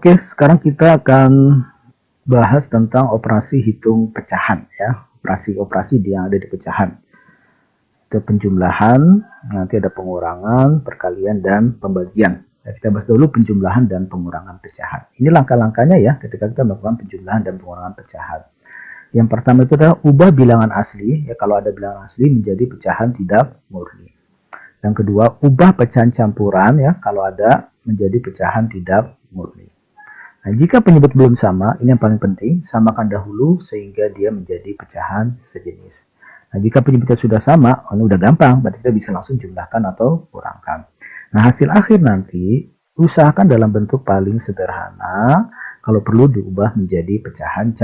Oke, sekarang kita akan bahas tentang operasi hitung pecahan ya. Operasi-operasi yang ada di pecahan. Ada penjumlahan, nanti ada pengurangan, perkalian, dan pembagian. Ya, kita bahas dulu penjumlahan dan pengurangan pecahan. Ini langkah-langkahnya ya ketika kita melakukan penjumlahan dan pengurangan pecahan. Yang pertama itu adalah ubah bilangan asli, ya kalau ada bilangan asli menjadi pecahan tidak murni. Yang kedua, ubah pecahan campuran ya kalau ada menjadi pecahan tidak murni. Nah, jika penyebut belum sama, ini yang paling penting, samakan dahulu sehingga dia menjadi pecahan sejenis. Nah, jika penyebutnya sudah sama, ini udah gampang, berarti kita bisa langsung jumlahkan atau kurangkan. Nah, hasil akhir nanti usahakan dalam bentuk paling sederhana, kalau perlu diubah menjadi pecahan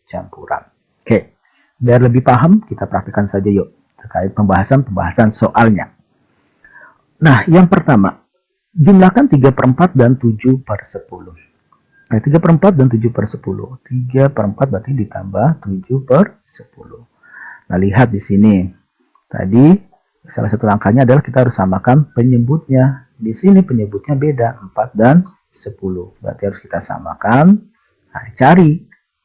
campuran. Oke, biar lebih paham, kita praktikkan saja yuk, terkait pembahasan soalnya. Nah, yang pertama, jumlahkan 3/4 dan 7/10. Nah, 3/4 dan 7/10. 3/4 berarti ditambah 7/10. Nah, lihat di sini. Tadi, salah satu langkahnya adalah kita harus samakan penyebutnya. Di sini penyebutnya beda, 4 dan 10. Berarti harus kita samakan. Nah, cari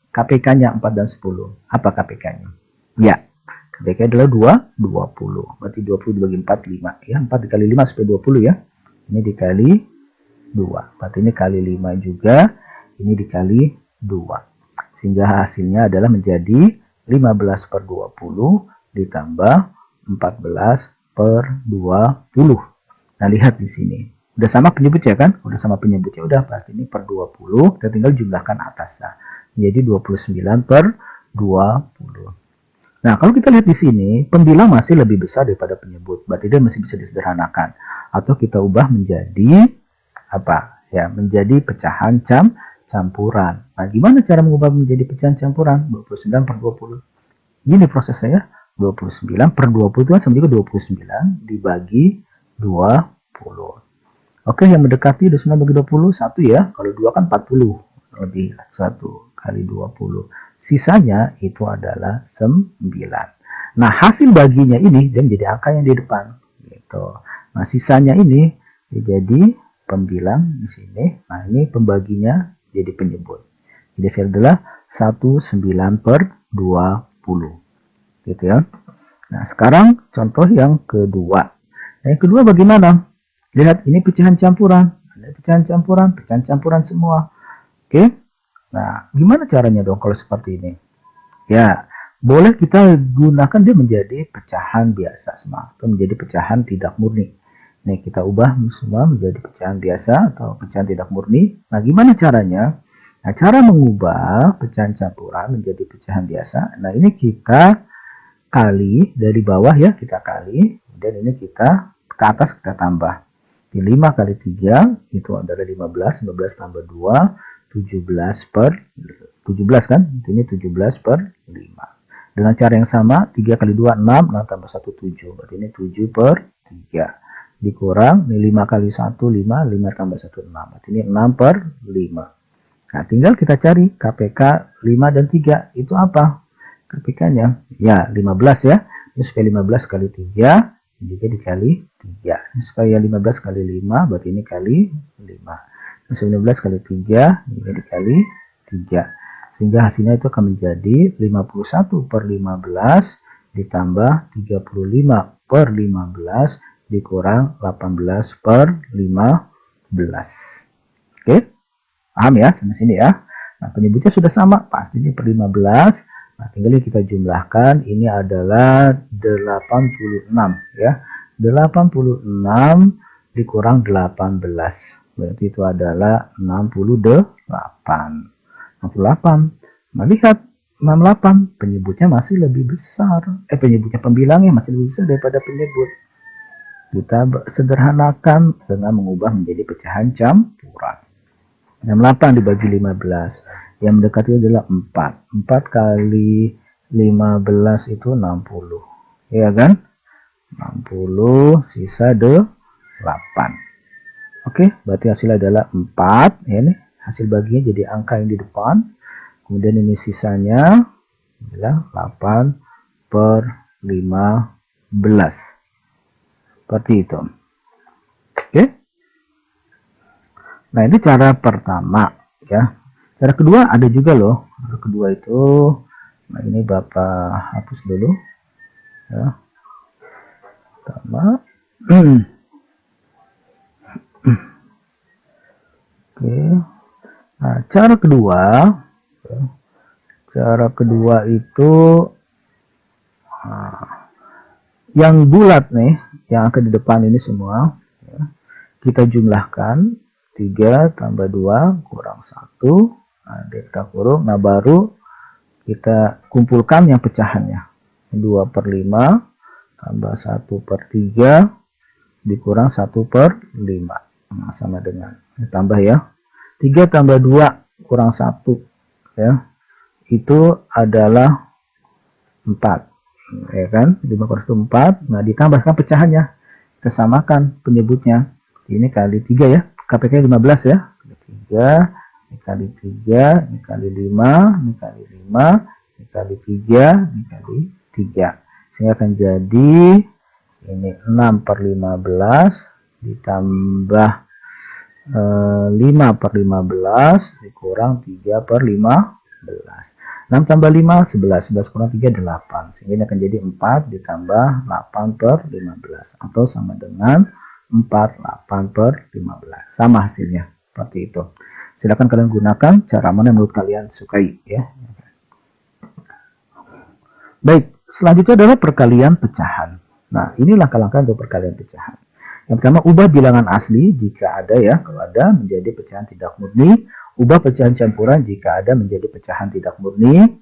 KPK-nya 4 dan 10. Apa KPK-nya? Ya, KPK adalah 20. Berarti 20 dibagi 4, 5. Ya, 4 dikali 5 supaya 20 ya. Ini dikali 2. Berarti ini kali 5 juga. Ini dikali 2. Sehingga hasilnya adalah menjadi 15/20 ditambah 14/20. Nah, lihat di sini. Udah sama penyebutnya kan? Udah sama penyebutnya. Udah, pasti ini per 20. Kita tinggal jumlahkan atasnya. Menjadi 29/20. Nah, kalau kita lihat di sini, pembilang masih lebih besar daripada penyebut. Berarti dia masih bisa disederhanakan. Atau kita ubah menjadi apa? Ya, menjadi pecahan campuran. Nah, gimana cara mengubah menjadi pecahan campuran? 29/20. Gini prosesnya ya. 29/20 itu kan sama juga 29 dibagi 20. Oke, yang mendekati 29 bagi 20, 1 ya. Kalau 2 kan 40. Lebih 1 kali 20. Sisanya itu adalah 9. Nah, hasil baginya ini dia menjadi angka yang di depan. Gitu. Nah, sisanya ini jadi pembilang di sini. Nah, ini pembaginya jadi penyebut. Jadi hasil adalah 19/20. Gitu ya. Nah, sekarang contoh yang kedua. Yang kedua bagaimana? Lihat, ini pecahan campuran. Ada pecahan campuran semua. Oke. Nah, gimana caranya dong kalau seperti ini? Ya, boleh kita gunakan dia menjadi pecahan biasa semua atau menjadi pecahan tidak murni. Nih, kita ubah semua menjadi pecahan biasa atau pecahan tidak murni. Nah, gimana caranya? Nah, cara mengubah pecahan campuran menjadi pecahan biasa. Nah, ini kita kali dari bawah ya, kita kali. Dan ini kita ke atas kita tambah. Di 5 kali 3 itu adalah 15. 15 tambah 2, 17 kan? Ini 17/5. Dengan cara yang sama, 3 kali 2, 6. 6 tambah 1, 7. Berarti ini 7/3. Dikurang, ini 5 kali 1, 5. 5 tambah 1, 6. Berarti ini 6/5. Nah, tinggal kita cari KPK 5 dan 3. Itu apa? KPK-nya? Ya, 15 ya. Ini supaya 15 kali 3. Juga dikali 3. Ini supaya 15 kali 5. Berarti ini kali 5. 19 kali 3, ini dikali 3. Sehingga hasilnya itu akan menjadi 51/15 ditambah 35/15 dikurang 18/15. Oke, paham ya sampai sini ya. Nah, penyebutnya sudah sama, pasti ini per 15. Nah, tinggal kita jumlahkan, ini adalah 86 ya. 86 dikurang 18. Berarti itu adalah 68. 68. Nah, lihat 68 penyebutnya masih lebih besar. Penyebutnya pembilangnya masih lebih besar daripada penyebut. Kita sederhanakan dengan mengubah menjadi pecahan campuran. 68 dibagi 15. Yang mendekati adalah 4. 4 kali 15 itu 60. Ya kan? 60 sisa 8. Oke, berarti hasilnya adalah 4. Ya, ini hasil baginya jadi angka yang di depan. Kemudian ini sisanya adalah 8/15. Seperti itu. Oke. Nah, ini cara pertama. ya. Cara kedua ada juga loh. Cara kedua itu, nah ini Bapak hapus dulu ya. Tambah. Oke. Nah, cara kedua itu yang bulat nih, yang akan di depan ini semua ya, kita jumlahkan 3 tambah 2 kurang 1, nah, kita kurung, nah baru kita kumpulkan yang pecahannya, 2/5 tambah 1/3 dikurang 1/5, nah, sama dengan tambah ya, 3 tambah 2 kurang 1 ya, itu adalah 4 ya kan, 5 kurang 1 4, nah ditambahkan pecahannya, kita samakan penyebutnya, ini kali 3 ya, KPK 15 ya, 3, ini kali 3, ini kali 5, ini kali 5, ini kali 3, ini kali 3, sehingga akan jadi ini 6/15 ditambah 5/15 dikurang 3/15. 6 tambah 5, 11. 11 kurang 3, 8. Sehingga ini akan jadi 4 ditambah 8/15. Atau sama dengan 48/15. Sama hasilnya. Seperti itu. Silakan kalian gunakan cara mana yang menurut kalian sukai. Ya. Baik, selanjutnya adalah perkalian pecahan. Nah, ini langkah-langkah untuk perkalian pecahan. Yang pertama, ubah bilangan asli jika ada ya, kalau ada menjadi pecahan tidak murni. Ubah pecahan campuran jika ada menjadi pecahan tidak murni.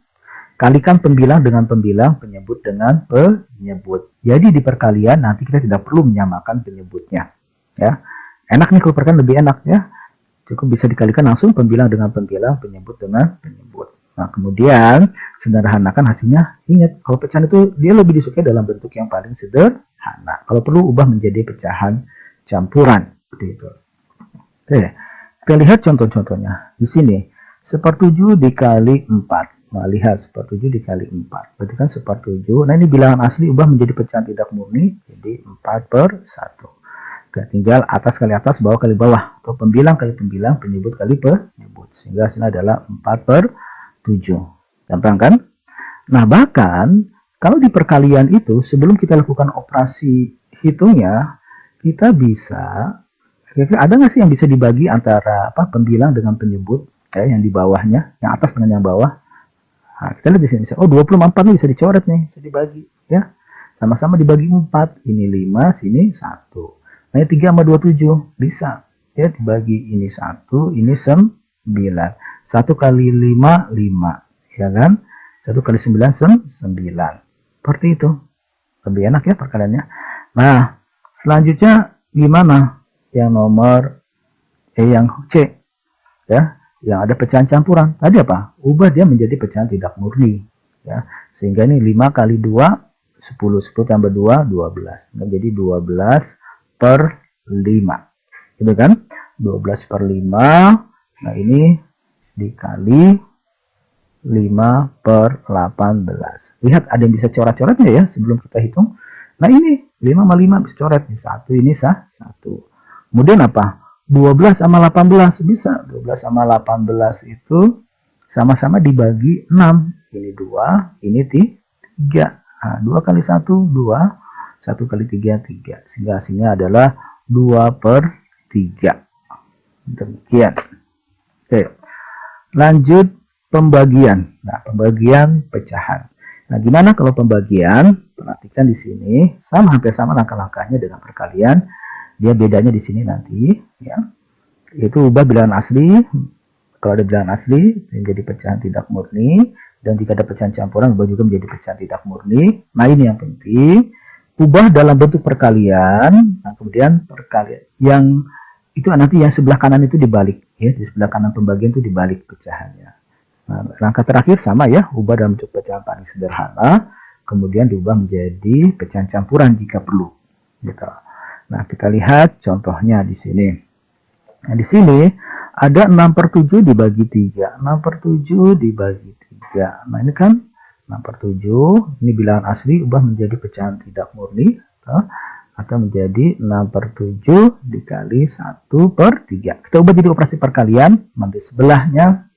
Kalikan pembilang dengan pembilang, penyebut dengan penyebut. Jadi di perkalian nanti kita tidak perlu menyamakan penyebutnya. Ya, enak nih kalau perkalian lebih enak ya. Cukup bisa dikalikan langsung pembilang dengan pembilang, penyebut dengan penyebut. Nah, kemudian sederhanakan hasilnya. Ingat, kalau pecahan itu dia lebih disukai dalam bentuk yang paling sederhana. Kalau perlu ubah menjadi pecahan campuran. Seperti itu. Oke, kita lihat contoh-contohnya. Di sini, 1/7 dikali 4. Nah, lihat 1/7 dikali 4. Berarti kan 1/7. Nah, ini bilangan asli ubah menjadi pecahan tidak murni. Jadi 4/1. Oke, tinggal atas kali atas, bawah kali bawah. Atau pembilang kali pembilang, penyebut kali penyebut. Sehingga hasilnya adalah 4/7. Gampang kan? Nah, bahkan kalau di perkalian itu, sebelum kita lakukan operasi hitungnya, kita bisa, kira-kira ada nggak sih yang bisa dibagi antara pembilang dengan penyebut, ya, yang di bawahnya, yang atas dengan yang bawah. Nah, kita lihat di sini, oh 24 nih bisa dicoret nih, bisa dibagi, ya. Sama-sama dibagi 4, ini 5, sini 1. Nah, 3 sama 27 bisa, ya, dibagi ini 1, ini 9. 1 kali 5, 5, ya kan? 1 kali 9, 9. Seperti itu. Lebih enak ya perkaliannya. Nah, selanjutnya gimana? Yang nomor yang C, ya, yang ada pecahan campuran. Tadi apa? Ubah dia menjadi pecahan tidak murni, ya. Sehingga ini 5 kali 2 10, 10 tambah 2 12. Menjadi 12/5. Gitu kan? 12/5. Nah, ini dikali 5/18. Lihat ada yang bisa coret-coretnya ya sebelum kita hitung. Nah, ini 5 sama 5 bisa coret. Ini 1, ini 1. Kemudian apa? 12 sama 18 bisa. 12 sama 18 itu sama-sama dibagi 6. Ini 2, ini 3. Nah, 2 kali 1, 2. 1 kali 3, 3. Sehingga hasilnya adalah 2/3. Demikian. Oke. Lanjut pembagian. Nah, pembagian pecahan. Nah, gimana kalau pembagian? Perhatikan di sini, hampir sama langkah-langkahnya dengan perkalian. Dia bedanya di sini nanti, ya. Itu ubah bilangan asli. Kalau ada bilangan asli menjadi pecahan tidak murni, dan jika ada pecahan campuran ubah juga menjadi pecahan tidak murni. Nah, ini yang penting. Ubah dalam bentuk perkalian. Nah, kemudian perkalian yang itu nanti yang sebelah kanan itu dibalik, ya. Di sebelah kanan pembagian itu dibalik pecahannya. Nah, langkah terakhir sama ya, ubah dalam bentuk pecahan paling sederhana, kemudian diubah menjadi pecahan campuran jika perlu. Gitu. Nah, kita lihat contohnya di sini. Nah, di sini ada 6/7 dibagi 3. 6/7 dibagi 3. Nah, ini kan 6/7. Ini bilangan asli, ubah menjadi pecahan tidak murni. akan menjadi 6/7 dikali 1/3. Kita ubah jadi operasi perkalian, ambil sebelahnya,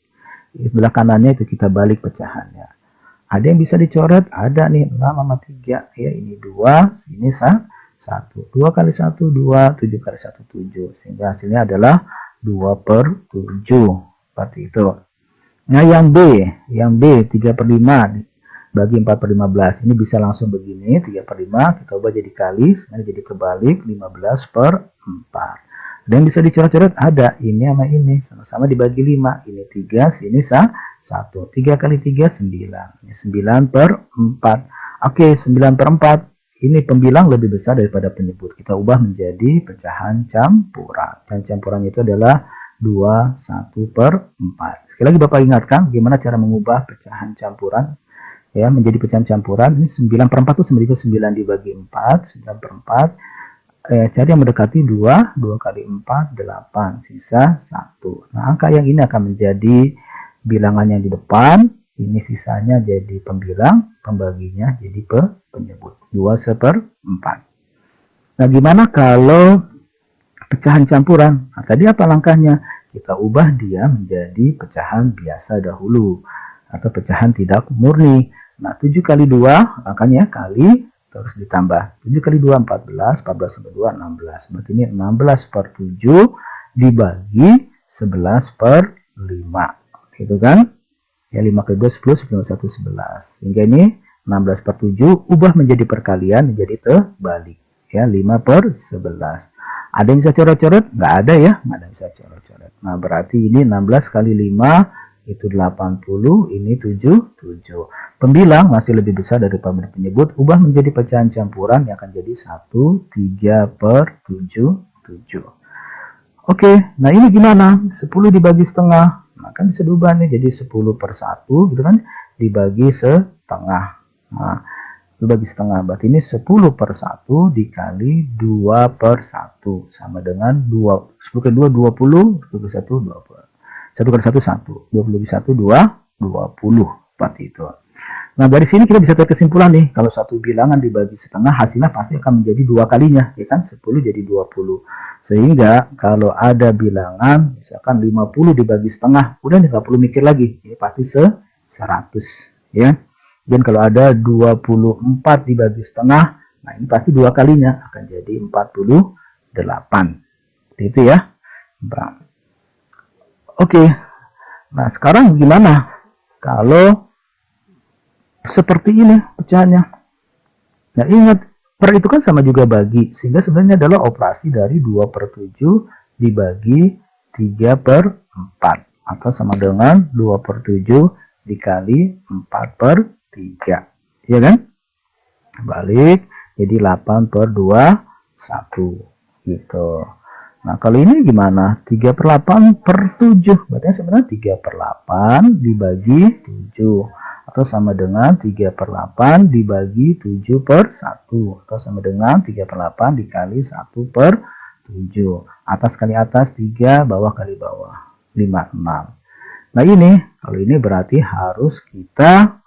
sebelah kanannya itu kita balik pecahannya. Ada yang bisa dicoret, ada nih 6 sama 3, ya ini 2, ini 1. 2 kali 1, 2, 7 kali 1, 7. Sehingga hasilnya adalah 2/7. Seperti itu. Nah yang B 3/5 bagi 4/15. Ini bisa langsung begini, 3/5 kita ubah jadi kali, sebenarnya jadi kebalik 15/4. Dan bisa dicoret-coret, ada ini sama ini, sama-sama dibagi 5. Ini 3, sini 1. 3 kali 3, 9. Ini 9/4. Oke, 9/4. Ini pembilang lebih besar daripada penyebut. Kita ubah menjadi pecahan campuran. Dan campuran itu adalah 21/4. Sekali lagi Bapak ingatkan bagaimana cara mengubah pecahan campuran ya menjadi pecahan campuran. Ini 9/4 itu sama juga 9 dibagi 4, 9/4. Cari yang mendekati 2, 2 kali 4, 8, sisa 1. Nah, angka yang ini akan menjadi bilangan yang di depan, ini sisanya jadi pembilang, pembaginya jadi penyebut, 2/4. Nah, gimana kalau pecahan campuran? Nah, tadi apa langkahnya? Kita ubah dia menjadi pecahan biasa dahulu, atau pecahan tidak murni. Nah, 7 kali 2, makanya kali, terus ditambah. 7 kali 2, 14, 14 sampai 2, 16. Berarti ini 16/7 dibagi 11/5. Gitu kan? Ya, 5 kali 2, 10, 10 kali 1, 11. Sehingga ini 16/7, ubah menjadi perkalian, menjadi terbalik. Ya, 5/11. Ada yang bisa coret-coret? Nggak ada ya, nggak ada yang bisa coret-coret. Nah, berarti ini 16 kali 5, itu 80, ini 7. Pembilang masih lebih besar daripada penyebut, ubah menjadi pecahan campuran yang akan jadi 1, 3/7, 7. Oke, nah ini gimana? 10 dibagi setengah. Nah, kan bisa diubah nih jadi 10/1, gitu kan? Dibagi setengah. Nah, dibagi setengah, berarti ini 10/1 dikali 2/1. Sama dengan 2, 10 kali 2, 20, 10 kali 1, 20. 1 kali 1, 1. 20 kali 1, 2, 20. Seperti itu. Nah, dari sini kita bisa tarik kesimpulan nih. Kalau satu bilangan dibagi setengah, hasilnya pasti akan menjadi 2 kalinya. Ya kan? 10 jadi 20. Sehingga kalau ada bilangan, misalkan 50 dibagi setengah, udah nggak perlu mikir lagi. Ini pasti 100. Ya. Dan kalau ada 24 dibagi setengah, nah ini pasti 2 kalinya. Akan jadi 48. Itu ya. Oke, nah sekarang gimana kalau seperti ini pecahannya? Nah ingat, per itu kan sama juga bagi, sehingga sebenarnya adalah operasi dari 2/7 dibagi 3/4, atau sama dengan 2/7 dikali 4/3, ya kan? Balik, jadi 8/2, 1, gitu. Nah, kalau ini gimana? 3/8/7. Berarti sebenarnya 3/8 dibagi 7. Atau sama dengan 3/8 dibagi 7/1. Atau sama dengan 3/8 dikali 1/7. Atas kali atas 3, bawah kali bawah. 5, 6. Nah ini, kalau ini berarti harus kita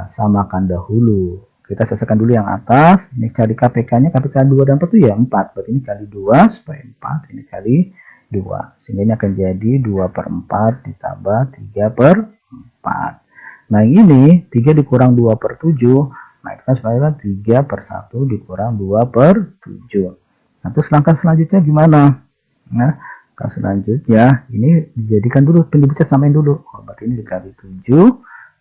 samakan dahulu. Kita selesaikan dulu yang atas. Ini kali KPK-nya, KPK 2 dan 4 itu ya 4. Berarti ini kali 2 supaya 4. Ini kali 2. Sehingga ini akan jadi 2/4 ditambah 3/4. Nah ini 3 dikurang 2/7. Nah itu kan sebenarnya 3/1 dikurang 2/7. Nah terus langkah selanjutnya gimana? Nah langkah selanjutnya ini dijadikan dulu penyebutnya, samain dulu. Oh, berarti ini dikali 7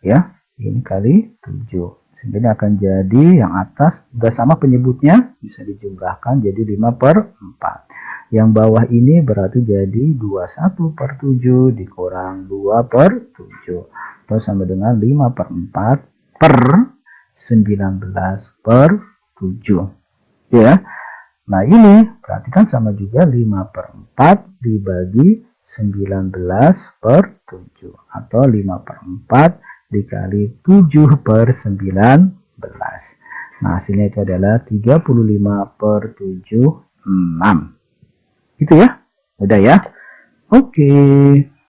ya. Ini kali 7. Sehingga ini akan jadi yang atas sudah sama penyebutnya, bisa dijumlahkan jadi 5/4. Yang bawah ini berarti jadi 21/7 dikurang 2/7. Atau sama dengan 5/4 per 19/7. Ya. Nah ini berarti kan sama juga 5/4 dibagi 19/7. Atau 5/4 dikali 7/19. Nah, hasilnya itu adalah 35/76. Gitu ya. Udah ya. Oke.